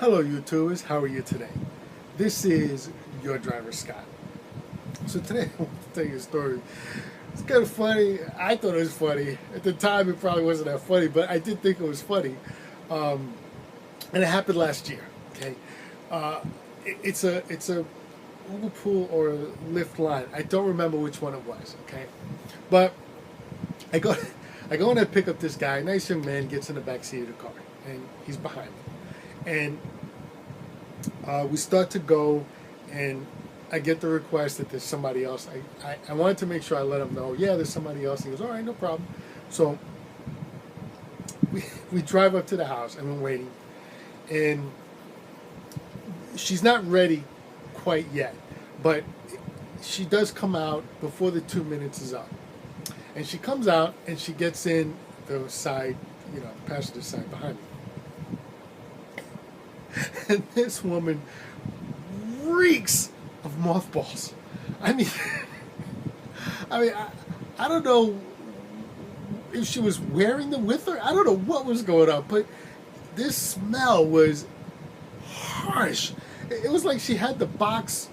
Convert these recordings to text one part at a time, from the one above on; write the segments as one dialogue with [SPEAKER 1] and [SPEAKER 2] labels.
[SPEAKER 1] Hello YouTubers, how are you today? This is your driver Scott. So today I want to tell you a story. It's kind of funny. I thought it was funny. At the time it probably wasn't that funny, but I did think it was funny. And it happened last year. Okay, it's a Uber pool or a Lyft line. I don't remember which one it was. Okay, but I go I go in and pick up this guy. Nice young man gets in the back seat of the car, and he's behind me. And we start to go, and I get the request that there's somebody else. I wanted to make sure I let him know, yeah, there's somebody else. He goes, all right, no problem. So we drive up to the house, and we're waiting. And she's not ready quite yet, but she does come out before the 2 minutes is up. And she comes out, and she gets in the side, passenger side behind me. And this woman reeks of mothballs. I mean, I don't know if she was wearing them with her. I don't know what was going on, but this smell was harsh. It was like she had the box,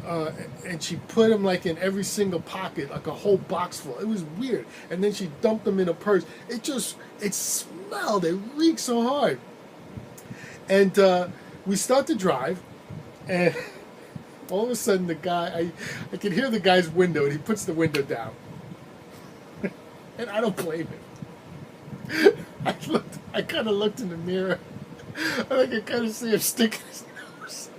[SPEAKER 1] and she put them like in every single pocket, like a whole box full. It was weird. And then she dumped them in a purse. It smelled. It reeked so hard. And we start to drive, and all of a sudden the guy, I can hear the guy's window, and he puts the window down. And I don't blame him. I kind of looked in the mirror, and I could kind of see him sticking his nose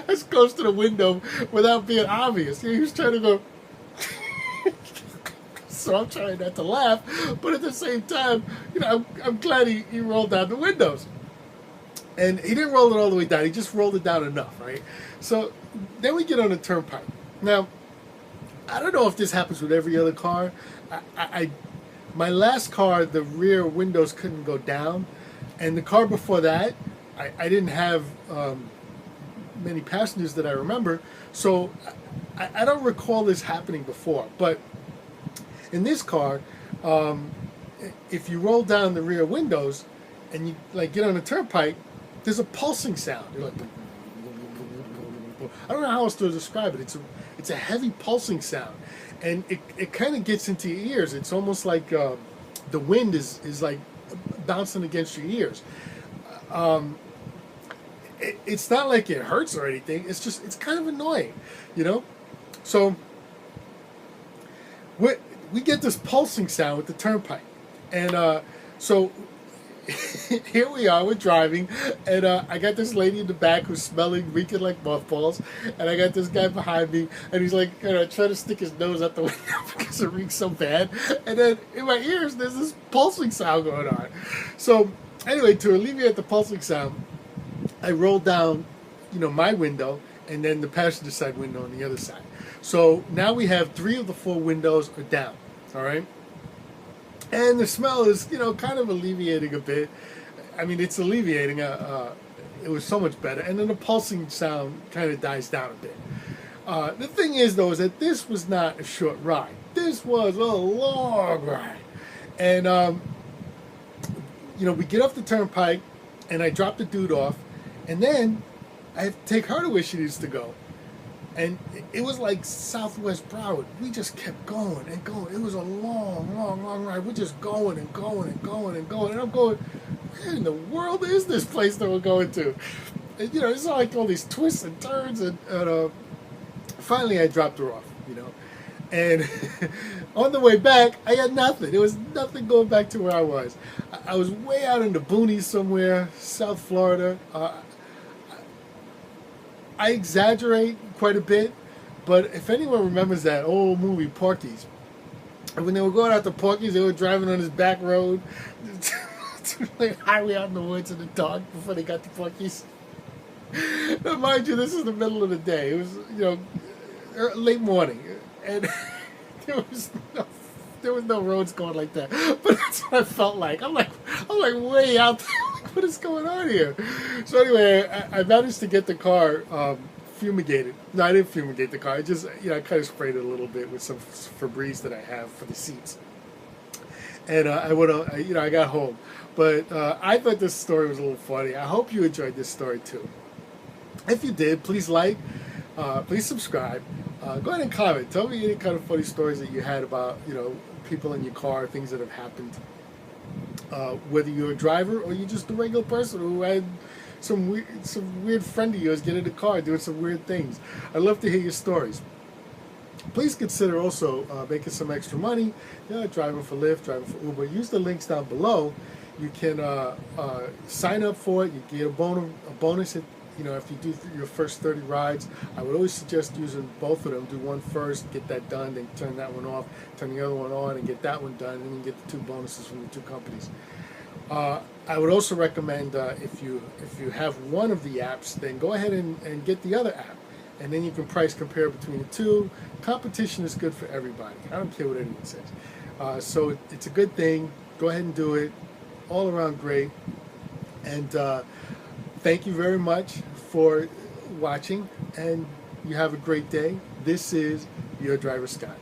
[SPEAKER 1] as close to the window without being obvious. He was trying to go, so I'm trying not to laugh, but at the same time, I'm glad he rolled down the windows. And he didn't roll it all the way down. He just rolled it down enough, right? So then we get on the turnpike. Now, I don't know if this happens with every other car. My last car, the rear windows couldn't go down. And the car before that, I didn't have many passengers that I remember. So I don't recall this happening before. But in this car, if you roll down the rear windows and you get on the turnpike, there's a pulsing sound. You're like, I don't know how else to describe it. It's a heavy pulsing sound, and it kind of gets into your ears. It's almost like the wind is like bouncing against your ears. It's not like it hurts or anything. It's kind of annoying, So we get this pulsing sound with the turnpike, and so. Here we are, we're driving, and I got this lady in the back who's smelling, reeking like mothballs, and I got this guy behind me, and he's like, trying to stick his nose out the window because it reeks so bad, and then in my ears, there's this pulsing sound going on. So, anyway, to alleviate the pulsing sound, I rolled down, my window, and then the passenger side window on the other side. So, now we have 3 of the 4 windows are down, all right? And the smell is, kind of alleviating a bit. I mean, it's alleviating. It was so much better. And then the pulsing sound kind of dies down a bit. The thing is, though, is that this was not a short ride. This was a long ride. And, we get off the turnpike, and I drop the dude off. And then I have to take her to where she needs to go. And it was like Southwest Broward. We just kept going and going. It was a long, long, long ride. We're just going and going and going and going. And I'm going, where in the world is this place that we're going to? And, it's like all these twists and turns. And finally I dropped her off, And on the way back, I had nothing. There was nothing going back to where I was. I was way out in the Boonies somewhere, South Florida. I exaggerate quite a bit, but if anyone remembers that old movie Porky's, when they were going out to Porky's, they were driving on this back road to like highway out in the woods in the dark before they got to Porky's. Now, mind you, this is the middle of the day. It was, late morning, and there was no roads going like that. But that's what I felt like. I'm like way out there. What is going on here? So anyway, I managed to get the car fumigated. No, I didn't fumigate the car. I just, I kind of sprayed it a little bit with some Febreze that I have for the seats. And I went on, I got home. But I thought this story was a little funny. I hope you enjoyed this story too. If you did, please like, please subscribe. Go ahead and comment. Tell me any kind of funny stories that you had about, people in your car, things that have happened. Whether you're a driver or you're just a regular person who had some weird friend of yours get in the car doing some weird things. I'd love to hear your stories. Please consider also making some extra money, driving for Lyft, driving for Uber. Use the links down below. You can sign up for it. You get a bonus if you do your first 30 rides. I would always suggest using both of them. Do one first, get that done, then turn that one off, turn the other one on, and get that one done, and then you get the two bonuses from the two companies. I would also recommend if you have one of the apps, then go ahead and get the other app, and then you can price compare between the two. Competition is good for everybody. I don't care what anyone says. So it's a good thing. Go ahead and do it. All around great. And thank you very much for watching, and you have a great day. This is your driver, Scott.